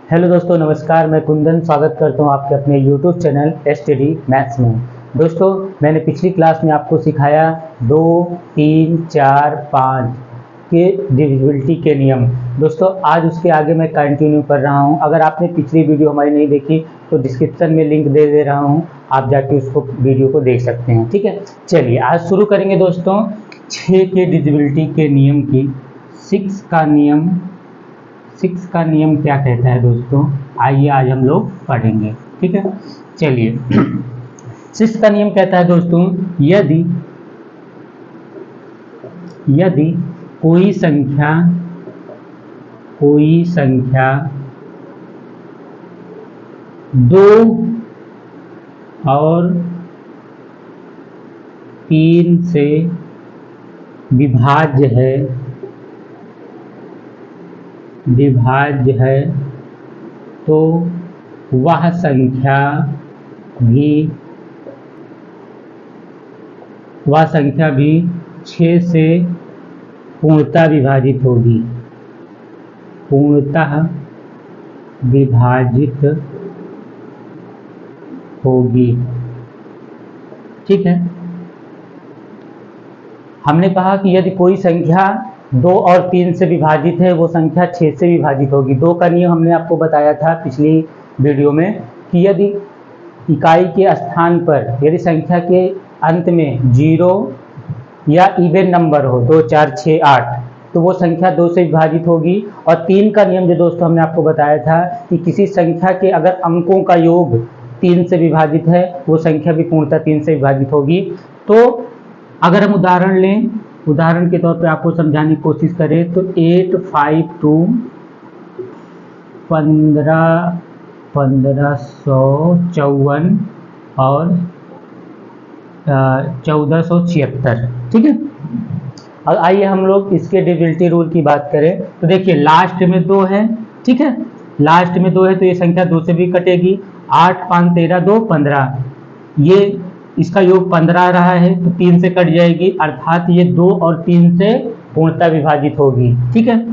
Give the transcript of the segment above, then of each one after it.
Hello दोस्तों, नमस्कार। मैं कुंदन स्वागत करता हूं आपके अपने YouTube चैनल STD मैथ्स में। दोस्तों, मैंने पिछली क्लास में आपको सिखाया 2, 3, 4, 5 के डिविजिबिलिटी के नियम। दोस्तों, आज उसके आगे मैं कंटिन्यू कर रहा हूं। अगर आपने पिछली वीडियो हमारी नहीं देखी तो डिस्क्रिप्शन में लिंक दे रहा हूं, आप जाके उसको वीडियो को देख सकते हैं। ठीक है, चलिए आज शुरू करेंगे दोस्तों 6 के डिविजिबिलिटी के नियम की। 6 का नियम क्या कहता है दोस्तों, आइए आज हम लोग पढ़ेंगे। ठीक है, चलिए 6 का नियम कहता है दोस्तों, यदि कोई संख्या 2 और 3 से विभाज्य है तो वह संख्या भी 6 से पूर्णतः विभाजित होगी। ठीक है, हमने कहा कि यदि कोई संख्या 2 और 3 से विभाजित है, वो संख्या 6 से विभाजित होगी। 2 का नियम हमने आपको बताया था पिछली वीडियो में कि यदि इकाई के स्थान पर यदि संख्या के अंत में 0 या इवन नंबर हो 2, 4, 6, 8 तो वो संख्या 2 से विभाजित होगी। और 3 का नियम जो दोस्तों हमने आपको बताया था कि किसी संख्या के अगर अंकों का योग 3 से विभाजित है, वो संख्या भी पूर्णतः 3 से विभाजित होगी। तो अगर हम उदाहरण के तौर पे आपको समझाने की कोशिश करें तो 8, 5, 2, 1554 और 1476। ठीक है, और आइए हम लोग इसके डिविजिबिलिटी रूल की बात करें तो देखिए लास्ट में 2 है। ठीक है, लास्ट में 2 है तो ये संख्या 2 से भी कटेगी। 8, 5, 13, 2, 15, ये इसका योग 15 रहा है तो 3 से कट जाएगी, अर्थात ये 2 और 3 से पूर्णतः विभाजित होगी। ठीक है,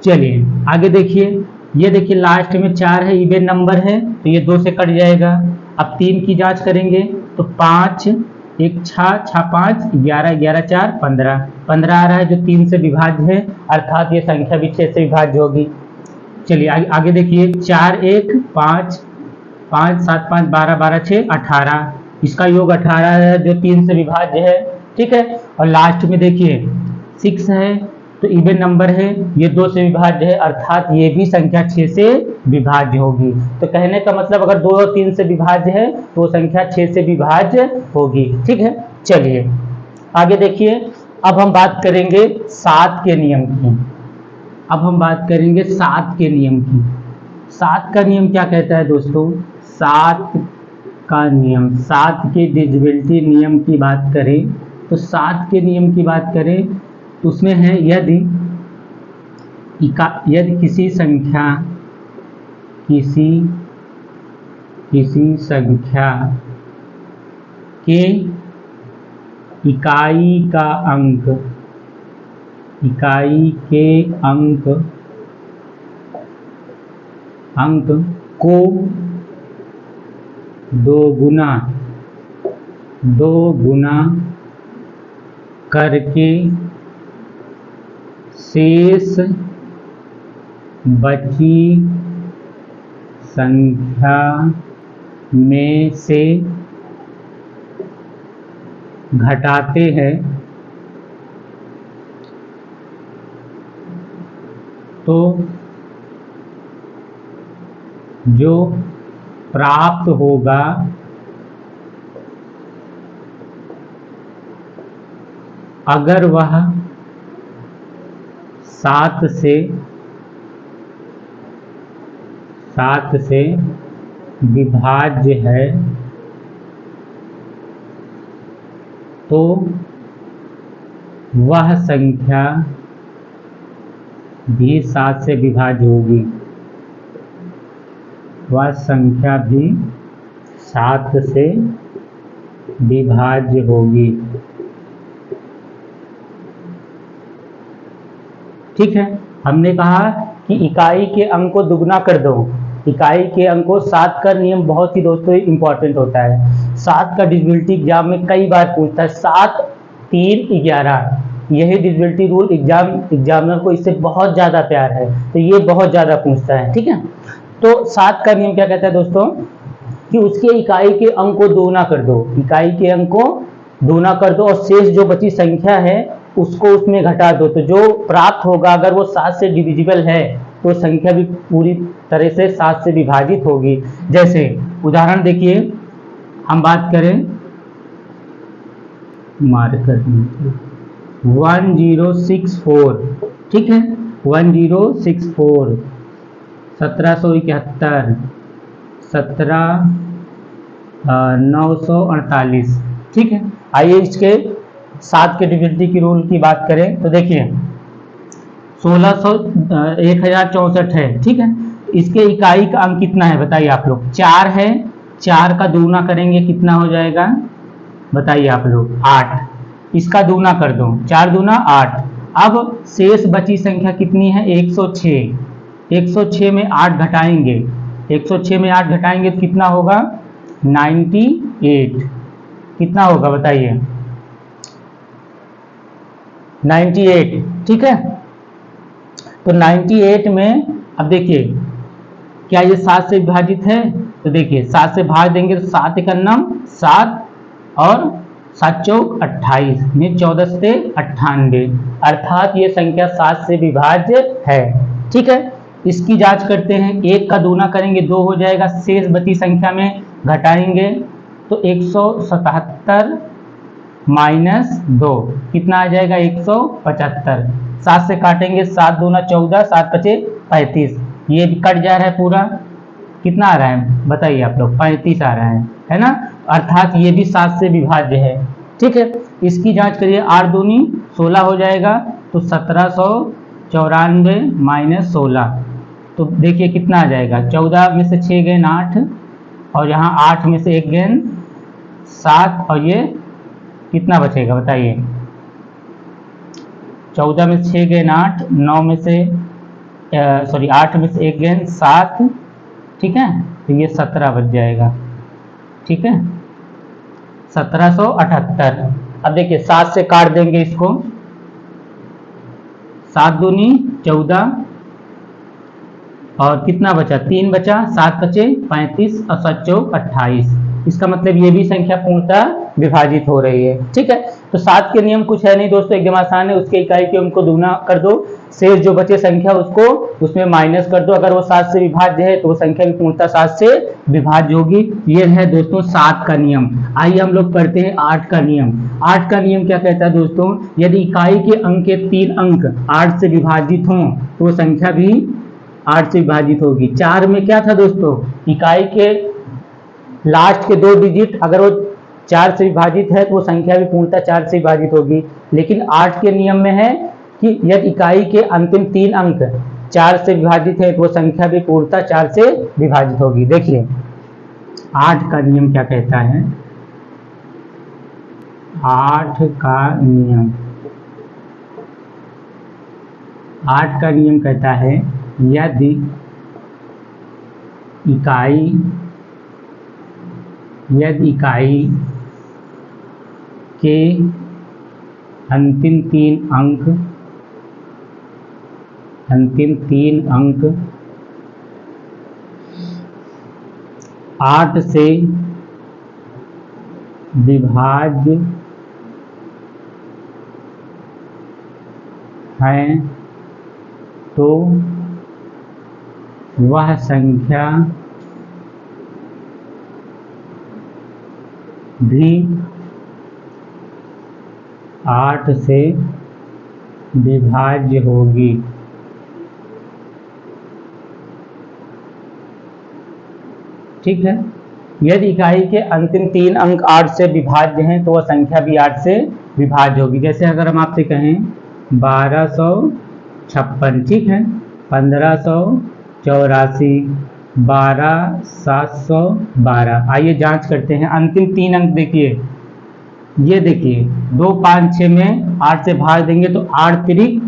चलिए आगे देखिए, ये देखिए लास्ट में 4 है, इवन नंबर है तो ये 2 से कट जाएगा। अब 3 की जांच करेंगे तो 5, 1, 6, 5, 11, 11, 4, 15 15 आ रहा है जो 3 से विभाज्य है, अर्थात ये संख्या भी 6 से विभाज्य होगी। चलिए आगे देखिए 4, 1, 5, 5, 7, 5, 12, 12, 6, 18, इसका योग 18 है जो 3 से विभाज्य है। ठीक है, और लास्ट में देखिए 6 है तो इवन नंबर है, ये 2 से विभाज्य है, अर्थात ये भी संख्या 6 से विभाज्य होगी। तो कहने का मतलब अगर 2 और 3 से विभाज्य है तो वो संख्या 6 से विभाज्य होगी। ठीक है, चलिए आगे देखिए, अब हम बात करेंगे 7 के नियम की। 7 का नियम क्या कहता है दोस्तों, 7 के डिविजिबिलिटी नियम की बात करें तो 7 के नियम की बात करें तो उसमें है यदि किसी संख्या के इकाई के अंक को 2 गुना करके शेष बची संख्या में से घटाते हैं तो जो प्राप्त होगा अगर वह 7 से विभाज्य है तो वह संख्या भी 7 से विभाज्य होगी। वह संख्या भी 7 से विभाज्य होगी। ठीक है, हमने कहा कि इकाई के अंक को दुगना कर दो। इकाई के अंक को, 7 का नियम बहुत ही दोस्तों इंपॉर्टेंट होता है। 7 का डिविजिबिलिटी एग्जाम में कई बार पूछता है, 7 3 11, यही डिविजिबिलिटी रूल एग्जामिनर को इससे बहुत ज़्यादा प्यार है, तो ये बहुत ज़्यादा पूछता है। ठीक है, तो 7 का नियम क्या कहता है दोस्तों कि उसके इकाई के अंक को दोगुना कर दो, इकाई के अंक को दोगुना कर दो और शेष जो बची संख्या है उसको उसमें घटा दो। तो जो प्राप्त होगा, अगर वो 7 से डिविजिबल है तो संख्या भी पूरी तरह से 7 से विभाजित होगी। जैसे उदाहरण देखिए, हम बात करें, मार्कर 1064, ठीक है, 1064, 1771, 948, ठीक है। आइए इसके 7 के डिविजिबिलिटी की रूल की बात करें तो देखिए 1064 है, ठीक है। इसके इकाई का अंक कितना है बताइए आप लोग, 4 है, 4 का दुगुना करेंगे कितना हो जाएगा बताइए आप लोग, 8। इसका दुगुना कर दो, 4 दूना 8। अब शेष बची संख्या कितनी है, 106। 106 में 8 घटाएंगे, 106 में 8 घटाएंगे तो कितना होगा 98। कितना होगा बताइए 98, ठीक है। तो 98 में अब देखिए क्या ये 7 से विभाजित है, तो देखिए 7 से भाग देंगे तो 7 एक 7 और 7 चौक 28 में 14 से 98, अर्थात ये संख्या 7 से विभाज्य है, ठीक है। इसकी जांच करते हैं, 1 का दूना करेंगे 2 हो जाएगा, शेष बची संख्या में घटाएंगे तो 177 माइनस 2 कितना आ जाएगा 175। 7 से काटेंगे, 7 दूना 14, 7 पचे 35, ये भी कट जा रहा है पूरा, कितना आ रहा है बताइए आप लोग 35 आ रहा है ना, अर्थात ये भी 7 से विभाज्य है, ठीक है। इसकी जांच करिए, 8 दूनी 16 हो जाएगा तो 1794 माइनस 16, तो देखिए कितना आ जाएगा, 14 में से 6 गए 8 और यहाँ 8 में से 1 गए 7 और ये कितना बचेगा बताइए, 14 में से 6 गए 8, 9 में से 8 में से 1 गए 7, ठीक है, तो ये 17 बच जाएगा, ठीक है, 1778। अब देखिए 7 से काट देंगे इसको, 7 दूनी 14 और कितना बचा 3 बचा, 7 बचे 35 और 7 चौक 28, इसका मतलब ये भी संख्या पूर्णतः विभाजित हो रही है, ठीक है। तो 7 के नियम कुछ है नहीं दोस्तों, एकदम आसान है, उसके इकाई के अंक को दुगना कर दो, शेष जो बचे संख्या उसको उसमें माइनस कर दो, अगर वो 7 से विभाज्य है तो वो संख्या भी पूर्णतः 7 से विभाज्य होगी। ये है दोस्तों 7 का नियम। आइए हम लोग करते हैं 8 का नियम। 8 का नियम क्या कहता है दोस्तों, यदि इकाई के अंक के 3 अंक 8 से विभाजित हों तो वो संख्या भी 8 से विभाजित होगी। 4 में क्या था दोस्तों, इकाई के लास्ट के 2 डिजिट अगर वो 4 से विभाजित है तो वो संख्या भी पूर्णतः 4 से विभाजित होगी, लेकिन 8 के नियम में है कि यदि इकाई के अंतिम 3 अंक 4 से विभाजित है तो वो संख्या भी पूर्णतः 4 से विभाजित होगी। देखिए 8 का नियम क्या कहता है, 8 का नियम, 8 का नियम कहता है यदि इकाई के अंतिम 3 अंक 8 से विभाज्य हैं तो वह संख्या भी 8 से विभाज्य होगी। ठीक है, यदि इकाई के अंतिम 3 अंक 8 से विभाज्य हैं तो वह संख्या भी 8 से विभाज्य होगी। जैसे अगर हम आपसे कहें 1256, ठीक है, 1584, 12712। आइए जांच करते हैं, अंतिम 3 अंक देखिए, ये देखिए 2 5 6 में 8 से भाग देंगे तो 8 तिरिक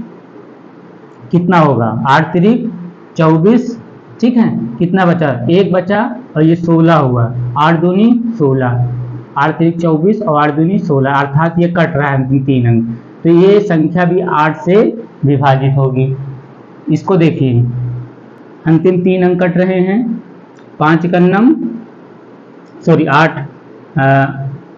कितना होगा, 8 तिरिक 24, ठीक है, कितना बचा, 1 बचा और ये 16 हुआ, 8 दूनी 16, 8 3 24 और 8 दूनी 16, अर्थात ये कट रहा है अंतिम 3 अंक, तो ये संख्या भी 8 से विभाजित होगी। इसको देखिए, अंतिम 3 अंक कट रहे हैं, 5 कन्नम सॉरी 8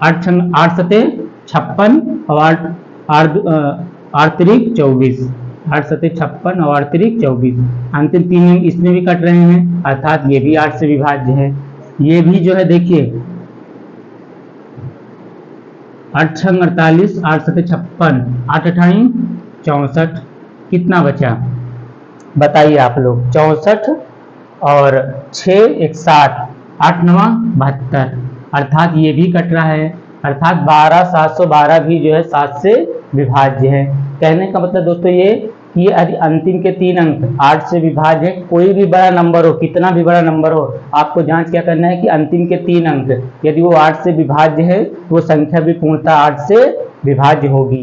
8 सते 56 और 8 तिरिक 24, 8 सते 56 और 8 तिरिक 24, अंतिम 3 अंक इसमें भी कट रहे हैं, अर्थात ये भी 8 से विभाज्य है। ये भी जो है देखिए 8 6 48, 8 सते 56, 8 अठाई 64, कितना बचा बताइए आप लोग, 64 और 6 61, 8 9 72, अर्थात ये भी कट रहा है, अर्थात 12 712 भी जो है 7 से विभाज्य है। कहने का मतलब दोस्तों ये कि यदि अंतिम के 3 अंक 8 से विभाज्य है, कोई भी बड़ा नंबर हो, कितना भी बड़ा नंबर हो, आपको जांच क्या करना है कि अंतिम के 3 अंक यदि वो 8 से विभाज्य है, वो संख्या भी पूर्णतः 8 से विभाज्य होगी।